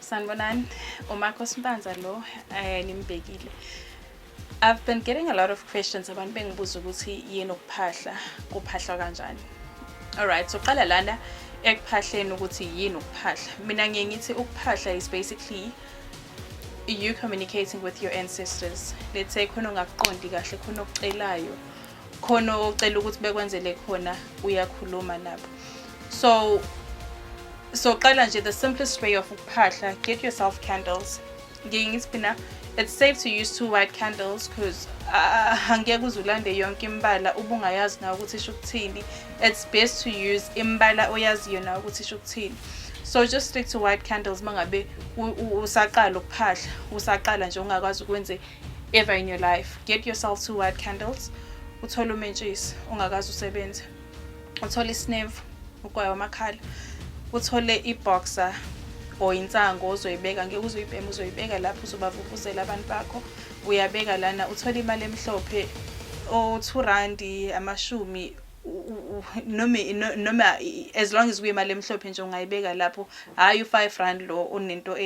Sanibonani, Makhosi Mpanza lo nimbekile. I've been getting a lot of questions abantu bengibuza ukuthi yini ukuphahla, kuphahlwa kanjani. Alright, so qala lana ekuphahleni ukuthi yini ukuphahla. Mina ngiye ngithi ukuphahla is basically you communicating with your ancestors. Let's say khona ongakuqondi kahle, khona okucelayo, khona ocela ukuthi bekwenzele khona uyakhuluma nabo. So qala nje the simplest way of ukuphahla, get yourself candles. It's safe to use 2 white candles because angeke uzulande yonke imbala ubungayazi na ukuthi isho ukuthini. It's best to use imbala oyaziyo na ukuthi isho ukuthini. So just stick to white candles mangabe usaqala ukuphahla, usaqala nje ungakwazi ukwenze ever in your life. Get yourself 2 white candles. Uthole umentshisi ungakazi usebenze. Uthole isneve ukwayo amakhala. Uthole iboxer or insango ozoyibeka ngeke uzoyibhema uzoyibeka lapho uzobavuvuzela abantu bakho uyabeka lana uthole imali emhlophe o2 rand amashumi noma as long as kuyimali emhlophe nje ungayibeka lapho hayi u5 rand lo onento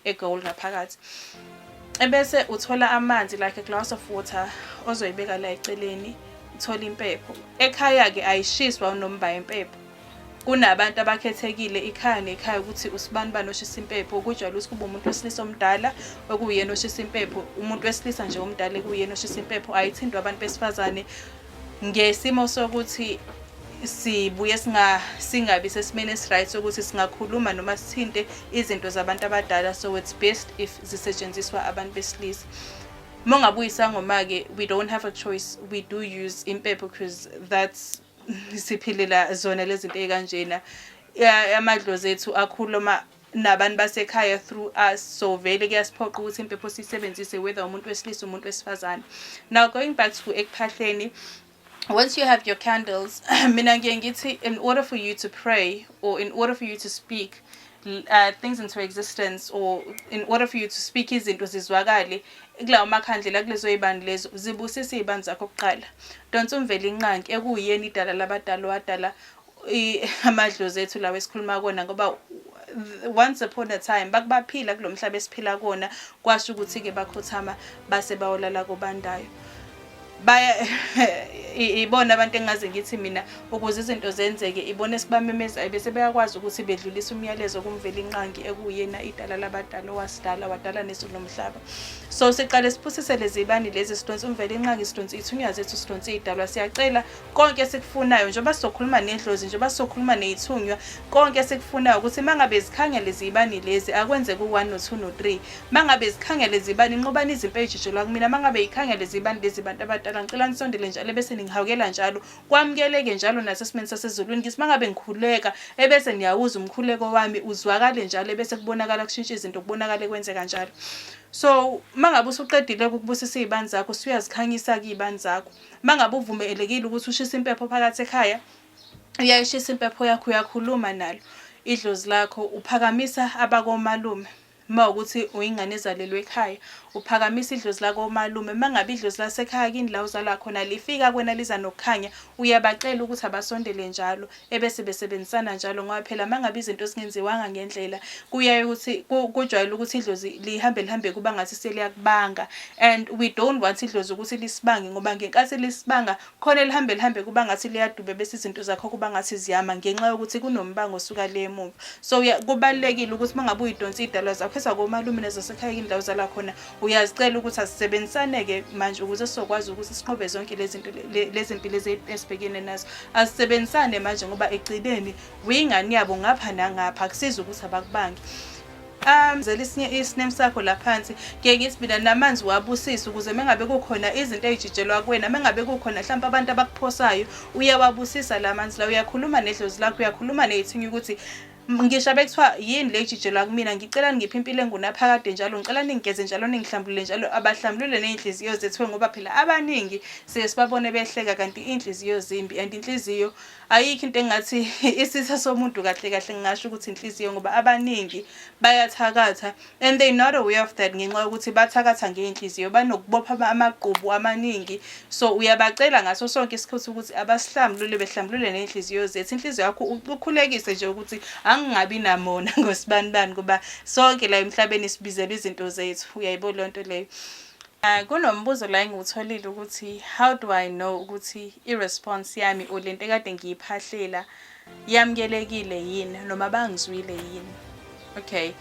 egold ngaphakathi ebese uthola amanzi like a glass of water ozoyibeka la eceleni uthola impepho ekhaya ke ayishiswa unomba impepho kunabantu abakhethekile ikhaya nekhaya ukuthi usibani banoshisa impepho kujwayele ukuthi kube umuntu wesilisa omdala okuyena oshisa impepho umuntu wesilisa nje omdala ekuyena oshisa impepho ayithindwa abantu besifazane ngesimo sokuthi sibuye singabi sesimene right sokuthi singakhuluma noma sithinte izinto zabantu abadala so it's best if zisetshenziswa abantu besilisa mongabuyi ngoma ke we don't have a choice we do use impepho because that's siphilela zona lezi zinto ekanjena amadlozi ethu akhuluma nabantu basekhaya through us so vele kuyasiphoqa ukuthi impepho sisebenzise whether umuntu wesilisa umuntu wesifazane. Now going back to ekuphahleni, once you have your candles mina ngiye ngithi in order for you to pray or in order for you to speak things into existence or in order for you to speak izinto zizwakale kulawo makhandlela kulezo ibani lezo zibusisa izibani zakho kuqala donse umvela inqanki ekuyena idala labadala wadala amadlozi ethu lawo esikhuluma kona ngoba once upon a time bakubaphila kulomhlaba esiphila kona kwasho ukuthi ke bakhothama base bawolala kubandayo baya ibona abantu engaze ngithi mina ukuze izinto zenzeke ibone sibamemeza bese bayakwazi ukuthi bedlulisa umyalezo kumvela inqangi ekuyena idala labadala wasidala wadala nesu lomhlaba so siqale siphusise lezi ibani lezi sidonsa umvela inqangi sidonsa ithunya zethu sidonsa idalwa siyacela konke sikufunayo njengoba sizokhuluma nedlozi njengoba sizokhuluma nezithunywa konke sikufunayo ukuthi mangabe zikhangela lezi ibani lezi akwenze ku1 no2 no3 mangabe zikhangela lezi ibani inqobani izimpe ejijelwa kumina mangabe ikhangela lezi ibani lezi bantu abadala ngicela nisondele njalo bese ningihawukela njalo kwamukeleke njalo nasesimeni sasezulwini ngithi mangabe ngikhuleka ebese niyawuza umkhuleko wami uzwakale njalo bese kubonakala kushintsha izinto kubonakala kwenzeka njalo. So mangabe usuqedile ukubusisa izibani zakho uyazikhanyisa izibani zakho mangabe uvumelekile ukuthi ushisa impepho phakathi ekhaya uyayishisa impepho yakho uyakhuluma nalo idlozi lakho uphakamisa abakomalume mawukuthi uyingane ezalelwe ekhaya uphakamisa idlozi lako malume mangabe idlozi lasekhaya kini la uzala khona lifika kwena liza nokukhanya uyabacela ukuthi abasondele njalo ebese besebenzisana njalo ngoba phela mangabe izinto singenziwanga ngendlela kuyaye ukuthi kujwayele ukuthi idlozi lihambe kuba ngathi seliyakubanga and we don't want idlozi ukuthi lisibange ngoba ngenkathi lisibanga khona lihambe kuba ngathi liyadube bese izinto zakho kuba ngathi ziyama ngenxa yokuthi kunombango osuka le emuva so kubalekile ukuthi mangabe uyidonsa idalwa zakho ezakomalume nezasekhaya kini la uzala khona uyazicela ukuthi asisebenzisane ke manje ukuze sizokwazi ukuthi sinqobe zonke lezi zinto lezi impilo ezibhekene nazo asisebenzisane manje ngoba egcibeni uyingane yabo ngapha nangapha akusiza ukuthi abakubangi zelisinye isinem sakho laphansi ngeke ngithi mina namanzi wabusisa ukuze mengabe kukhona izinto ezijijelwa kuwena mengabe kukhona mhlawumbe abantu abakuphosayo uyawabusisa lamanzi la uyakhuluma nedlozi lakho uyakhuluma nezithunya ukuthi ngisho bekuthiwa yini le jijelwa kumina ngicela ngiphi impilo engunaphakade njalo ngicela ningigeze njalo ningihlambulule njalo abahlambulule nezinhliziyo zethu ngoba phela abaningi sesibabone behleka kanti inhliziyo zimbi and inhliziyo ayikho into engathi isitha somuntu kahle ngingasho ukuthi inhliziyo ngoba abaningi bayathakatha and they not aware of that ngenxa yokuthi bathakatha ngeinhliziyo banokubopha amaqhubu amaningi so uyabacela ngaso sonke isikhathi ukuthi abasihlambulule behlambulule nezinhliziyo zethu inhliziyo yakho ukhulekise nje ukuthi angingabi namona ngosibanibani kuba sonke la emhlabeni sibizela izinto zethu uyayibona lonto leyo. Kunombuzo la engiwutholile ukuthi how do I know ukuthi i-response yami or lento ekade ngiyiphahlela yamukelekile yini noma bangizwile yini. Okay,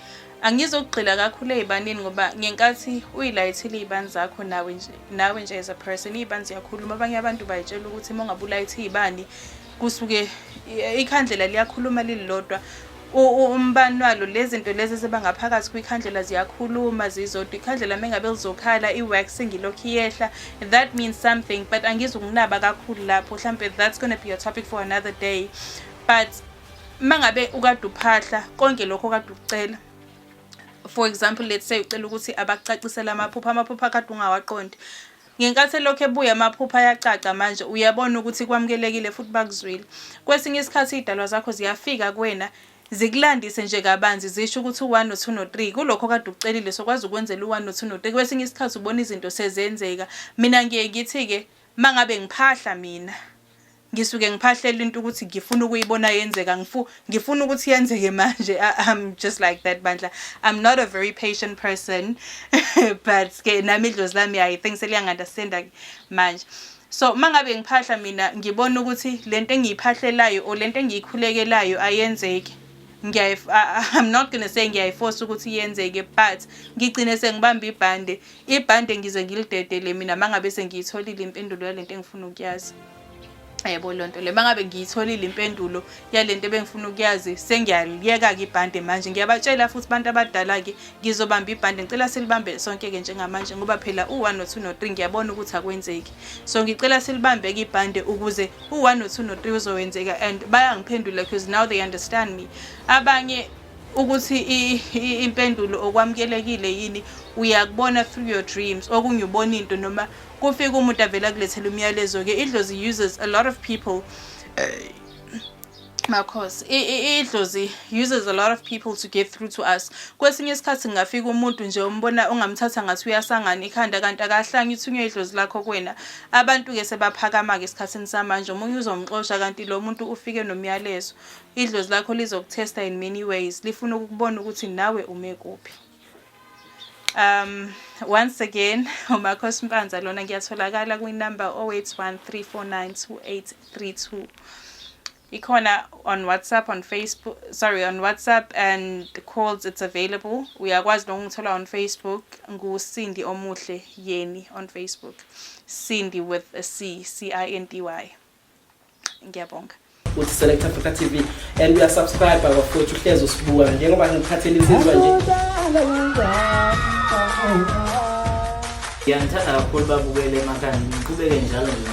angizokugxila kakhulu ey'banini ngoba ngenkathi uyilayithile iy'bani zakho nawe nje as a person iy'bani ziyakhuluma. Abanye abantu bayitshela ukuthi uma ungabe ulayithe iy'bani kusuke ikhandlela liyakhuluma lilodwa. Umbani walo lezi zinto lezi ezibangaphakathi kwikhandlela ziyakhuluma zizodwa. Ikhandlela mengabe lizokhala i-wax ngilokhu iyehla, that means something, but angizukunaba kakhulu lapho. Mhlambe that's going to be a topic for another day. But mangabe ukade uphahla konke lokho kade ukucela, for example let's say ucela ukuthi abakucacisela amaphupha kade ungawaqondi, ngenkathi lokho ebuya amaphupha ayacaca manje uyabona ukuthi kwamukelekile futhi bakuzwile. Kwesinye isikhathi idalwa zakho ziyafika kuwena zikulandise nje kabanzi zisho ukuthi u1 no2 no3 kulokho kade ucelile sokwazi ukwenzela u1 no2 no3. Kwesinye isikhathi ubona izinto sezenzeka. Mina ngiye ngithi ke mangabe ngiphahla mina ngisuke ngiphahlela into ukuthi ngifuna ukuyibona yenzeka, ngifuna ukuthi yenzeke manje. I'm just like that bandla. I'm not a very patient person but ke nami idlozi lami I think seliyangi-understand manje. So mangabe ngiphahla mina ngibona ukuthi lento engiyiphahlelayo or lento engiyikhulekelayo ayenzeki, I'm not going to say ngiyayiforce ukuthi yenzeke, but ngigcine sengibamba ibhande ngize ngilidedele mina mangabe sengiyitholile impendulo yalento engifuna ukuyazi. Yebo lonto le mangabe ngiyitholile impendulo yalento ebengifuna ukuyazi sengiyaliyeka ke ibhande manje. Ngiyabatshela futhi abantu abadala ke ngizobamba ibhande, ngicela silibambe sonke ke njengamanje ngoba phela u1 no2 no3 ngiyabona ukuthi akwenzeki. So ngicela silibambe ke ibhande ukuze u1 no2 no3 uzowenzeka, and bayangiphendula because now they understand me. Abanye ukuthi impendulo okwamukelekile yini uyakubona through your dreams, okunye ubona into noma kufika umuntu avela kulethela umyalezo ke. Idlozi uses a lot of people Makhosi idlozi uses a lot of people to get through to us. Kwesinye isikhathi ngafika umuntu nje umbona ungamthatha ngathi uyasangana ikhanda kanti akahlanga ithunywe idlozi lakho kuwena. Abantu ke sebaphakama ke esikhathini samanje, umunye uzomxosha kanti lo muntu ufike nomyalezo. Idlozi lakho lizokuthesta in many ways, lifuna ukubona ukuthi nawe ume kuphi. Once again, Makhosi Mpanza lona ngiyatholakala kwinumber 0813492832. Ikhona on WhatsApp, on Facebook, on WhatsApp and calls it's available. Uyakwazi nokungithola on Facebook nguCindy Omuhle Yini on Facebook. Cindy with a C, CINDY. Ngiyabonga. Uthi Select Africa TV and we are subscribed our futhi uhlezi usibuka njengoba ngiphathele insizwa nje. Ngiyangithanda kakhulu babukele emakhaya, ngiqhubeke njalo nje.